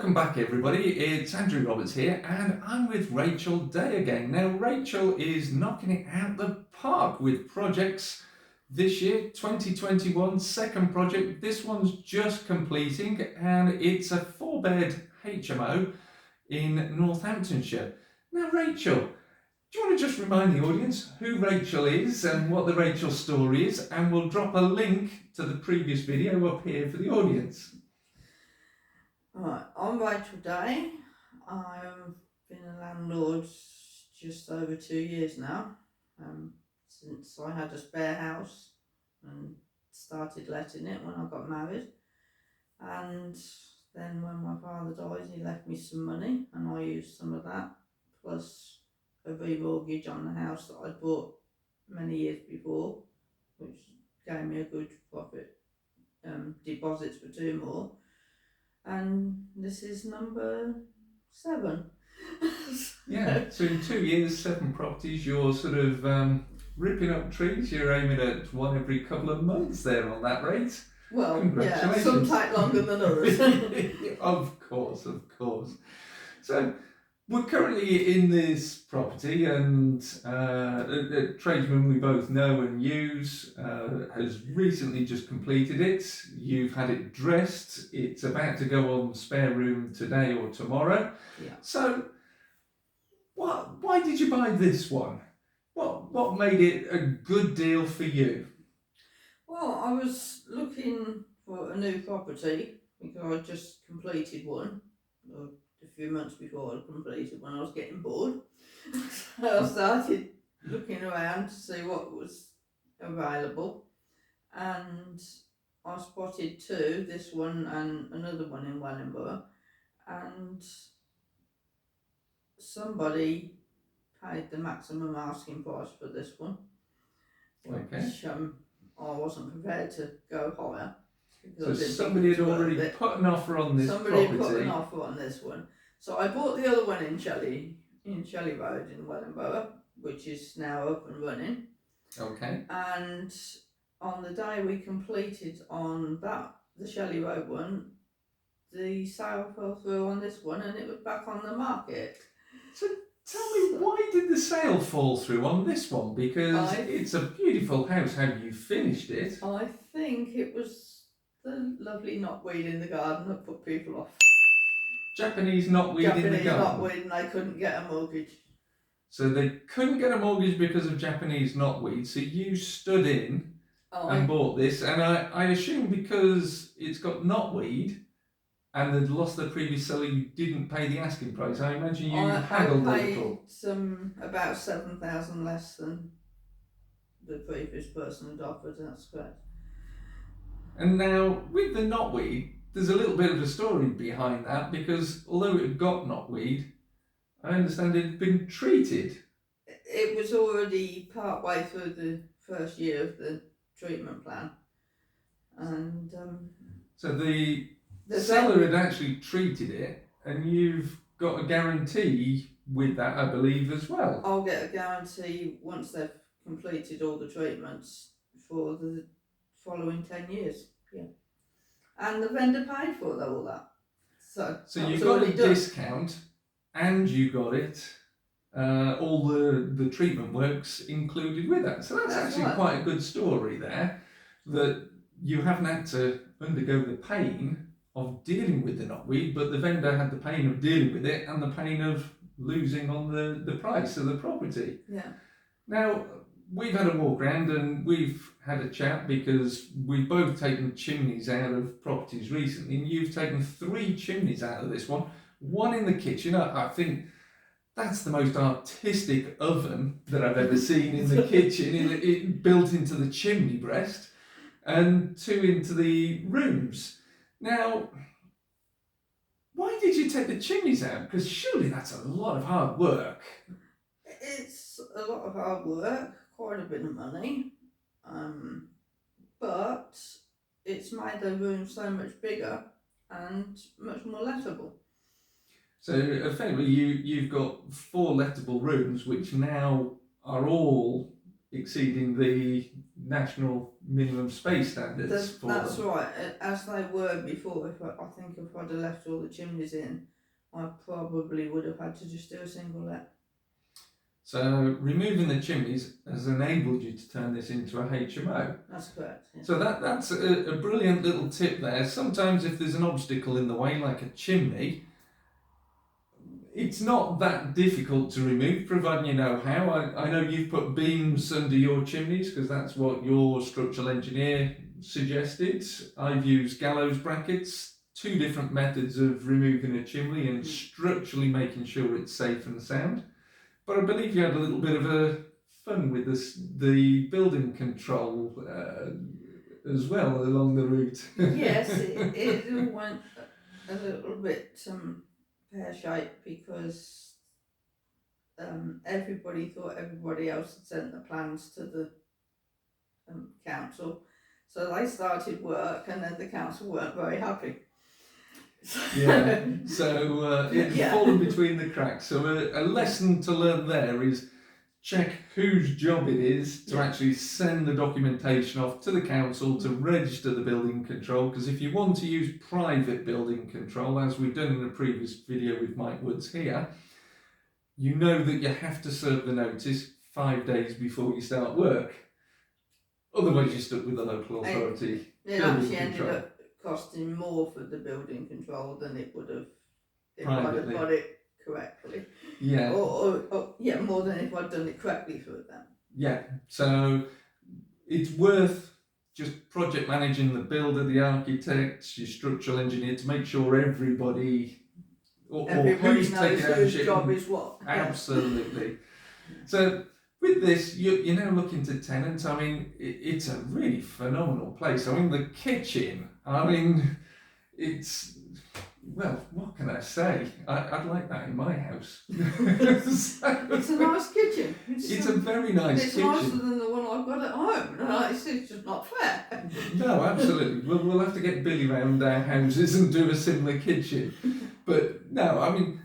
Welcome back everybody, it's Andrew Roberts here and I'm with Rachael Day again. Now Rachael is knocking it out the park with projects this year, 2021, second project. This one's just completing and it's a 4-bed HMO in Northamptonshire. Now Rachael, do you want to just remind the audience who Rachael is and what the Rachael story is, and we'll drop a link to the previous video up here for the audience. Right, I'm Rachael Day. I've been a landlord just over 2 years now, since I had a spare house and started letting it when I got married. And then when my father died, he left me some money and I used some of that, plus a remortgage on the house that I'd bought many years before, which gave me a good profit, deposits for 2 more. And this is number 7. Yeah, so in 2 years, 7 properties, you're sort of ripping up trees. You're aiming at one every couple of months there on that rate. Well, Congratulations. yeah, some take longer than others. Of course. So we're currently in this property, and a tradesman we both know and use has recently just completed it. You've had it dressed. It's about to go on spare room today or tomorrow. Yeah. So why did you buy this one? What made it a good deal for you? Well, I was looking for a new property because I just completed one. A few months before I completed one, I was getting bored. So I started looking around to see what was available, and I spotted 2, this one and another one in Wellingborough, and somebody paid the maximum asking price for this one, which I wasn't prepared to go higher. So somebody had already put an offer on this property. Somebody put an offer on this one. So I bought the other one in Shelley Road in Wellingborough, which is now up and running. Okay. And on the day we completed on the Shelley Road one, the sale fell through on this one and it was back on the market. So tell me, why did the sale fall through on this one? Because it's a beautiful house. How you finished it? I think it was the lovely knotweed in the garden that put people off. Japanese knotweed in the garden? Japanese knotweed, and they couldn't get a mortgage. So they couldn't get a mortgage because of Japanese knotweed, so you stood in and bought this, and I assume because it's got knotweed and they'd lost their previous seller, you didn't pay the asking price. I imagine you haggled a little. I paid about 7,000 less than the previous person had offered, that's correct. And now, with the knotweed, there's a little bit of a story behind that, because although it had got knotweed, I understand it had been treated. It was already part way through the first year of the treatment plan. And so the seller had actually treated it, and you've got a guarantee with that, I believe, as well. I'll get a guarantee once they've completed all the treatments for the following 10 years, yeah. And the vendor paid for all that. So you got a discount, and you got it, all the treatment works included with that. So that's actually right. Quite a good story there, that you haven't had to undergo the pain of dealing with the knotweed, but the vendor had the pain of dealing with it and the pain of losing on the price of the property. Yeah. Now, we've had a walk around and we've had a chat, because we've both taken chimneys out of properties recently, and you've taken 3 chimneys out of this one in the kitchen. I think that's the most artistic oven that I've ever seen in the kitchen, it built into the chimney breast, and 2 into the rooms. Now, why did you take the chimneys out? Because surely that's a lot of hard work. It's a lot of hard work, quite a bit of money, but it's made the room so much bigger and much more lettable. So effectively you've got 4 lettable rooms, which now are all exceeding the national minimum space standards for That's them. right. As they were before, I think if I'd have left all the chimneys in, I probably would have had to just do a single let. So removing the chimneys has enabled you to turn this into a HMO. That's correct. Yeah. So that's a brilliant little tip there. Sometimes if there's an obstacle in the way, like a chimney, it's not that difficult to remove, providing you know how. I know you've put beams under your chimneys because that's what your structural engineer suggested. I've used gallows brackets, two different methods of removing a chimney and structurally making sure it's safe and sound. But I believe you had a little bit of a fun with the building control as well along the route. Yes, it all went a little bit pear-shaped because everybody thought everybody else had sent the plans to the council. So they started work and then the council weren't very happy. Yeah, so it's fallen between the cracks. So a lesson to learn there is check whose job it is to actually send the documentation off to the council to register the building control, because if you want to use private building control, as we've done in a previous video with Mike Woods here, you know that you have to serve the notice 5 days before you start work. Otherwise you're stuck with the local authority. It actually ended up costing more for the building control than it would have if I'd have got it correctly. Yeah. Or more than if I'd done it correctly for them. Yeah. So it's worth just project managing the builder, the architect, your structural engineer to make sure everybody knows whose job is what. Absolutely. So with this, you're now looking to tenants. I mean, it's a really phenomenal place. I mean, the kitchen, it's, well, what can I say? I'd like that in my house. It's a nice kitchen. It's a very nice kitchen. It's nicer than the one I've got at home. It's just not fair. No, absolutely. We'll have to get Billy round our houses and do a similar kitchen. But no, I mean,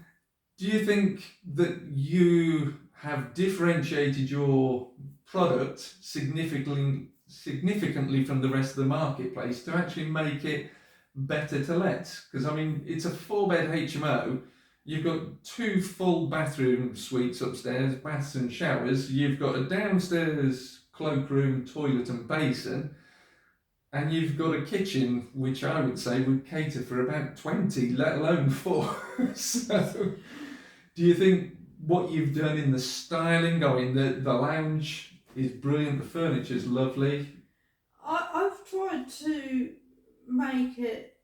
do you think that you have differentiated your product significantly from the rest of the marketplace to actually make it better to let? Because I mean, it's a 4-bed HMO. You've got 2 full bathroom suites upstairs, baths and showers. You've got a downstairs cloakroom, toilet and basin. And you've got a kitchen, which I would say would cater for about 20, let alone 4. So, do you think what you've done in the styling, the lounge is brilliant, the furniture's lovely? I've tried to make it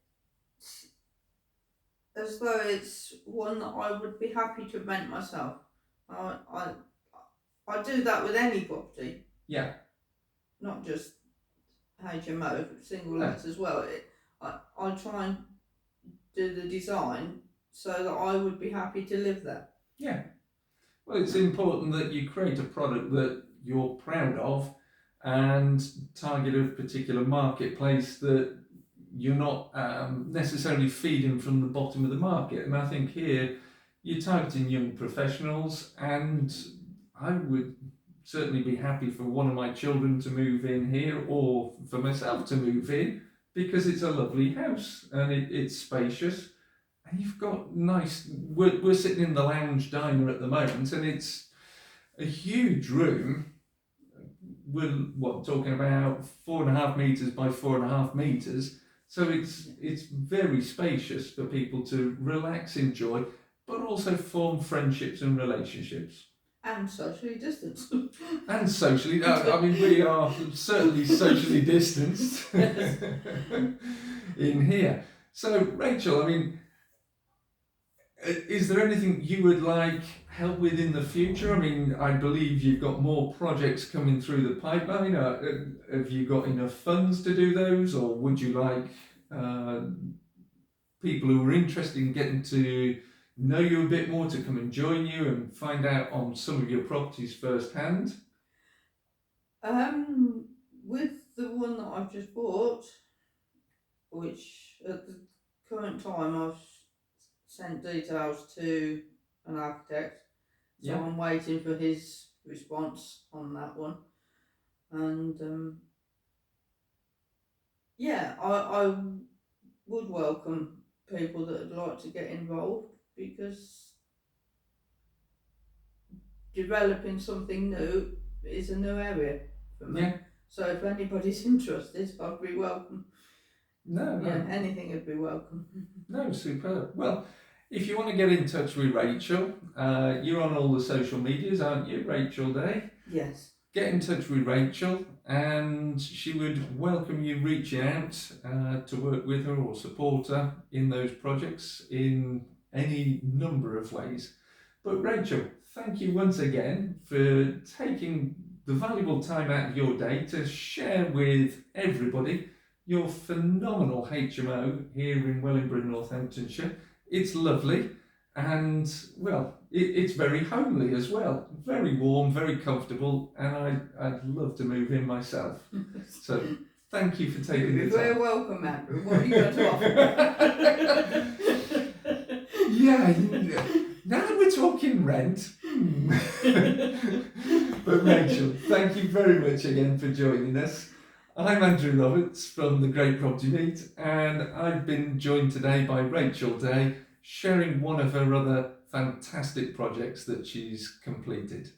as though it's one that I would be happy to rent myself. I do that with any property. Yeah. Not just HMO, single lets as well. I try and do the design so that I would be happy to live there. Yeah. Well, it's important that you create a product that you're proud of and target a particular marketplace that you're not necessarily feeding from the bottom of the market. And I think here you're targeting young professionals, and I would certainly be happy for one of my children to move in here or for myself to move in, because it's a lovely house and it's spacious. And you've got nice, we're sitting in the lounge diner at the moment, and it's a huge room. We're talking about 4.5 meters by 4.5 meters. So it's very spacious for people to relax, enjoy, but also form friendships and relationships. And socially distanced. And socially, I mean, we are certainly socially distanced in here. So, Rachel, I mean, is there anything you would like help with in the future? I mean, I believe you've got more projects coming through the pipeline. Have you got enough funds to do those, or would you like people who are interested in getting to know you a bit more to come and join you and find out on some of your properties firsthand? With the one that I've just bought, which at the current time I've sent details to an architect, so I'm waiting for his response on that one. and yeah, I would welcome people that would like to get involved, because developing something new is a new area for me. Yeah. So if anybody's interested, I'd be welcome. No, Yeah, no. anything would be welcome. No, superb. Well, if you want to get in touch with Rachel, you're on all the social medias, aren't you, Rachel Day? Yes. Get in touch with Rachel, and she would welcome you reaching out to work with her or support her in those projects in any number of ways. But Rachel, thank you once again for taking the valuable time out of your day to share with everybody your phenomenal HMO here in Wellingborough, Northamptonshire. It's lovely, and well, it's very homely as well. Very warm, very comfortable, and I'd love to move in myself. So thank you for taking the You're time. very welcome, Andrew. What are you going to offer? Yeah, now we're talking rent. But Rachel, thank you very much again for joining us. I'm Andrew Roberts from the Great Property Meet, and I've been joined today by Rachel Day, sharing one of her other fantastic projects that she's completed.